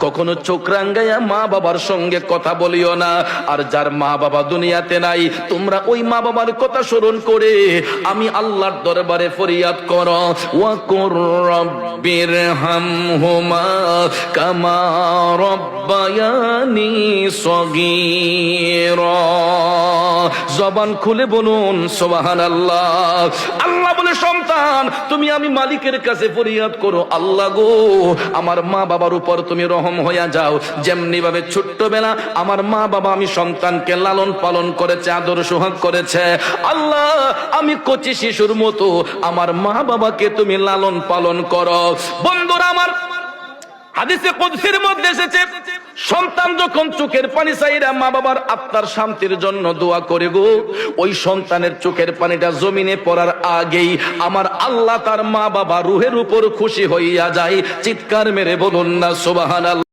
কখনো চোখ রাঙ্গাইয়া মা বাবার সঙ্গে কথা বলিও না। আর যার মা বাবা দুনিয়াতে নাই, তোমরা ওই মা বাবার কথা স্মরণ করে আমি আল্লাহর দরবারে ফরিয়াদ করো, ওয়া কুর রাব্বিরহামহুমা কামা রাব্বায়ানি সগীরা। জবান খুলে বলুন সুবহানাল্লাহ। আল্লাহ বলে, সন্তান তুমি আমি মালিকের কাছে ফরিয়াদ করো, আল্লাহ গো আমার মা বাবার উপর তুমি রহম হইয়া যাও। যেমনি ভাবে ছোট্টবেলা আমার মা বাবা আমি সন্তানকে লালন পালন করেছে, আদর সোহাগ করেছে, আল্লাহ আমি কচি শিশুর মতো আমার মা বাবাকে তুমি লালন পালন করো। বন্ধুরা আমার, হাদিসে কুদসির মধ্যে এসেছে, সন্তান যখন চোখের পানি চাইরা মা বাবার আত্মার শান্তির জন্য দোয়া করে গো, ওই সন্তানের চোখের পানিটা জমিনে পড়ার আগেই আমার আল্লাহ তার মা বাবা রুহের উপর খুশি হইয়া যায়। চিৎকার মেরে বলুন না সুবহানাল্লাহ।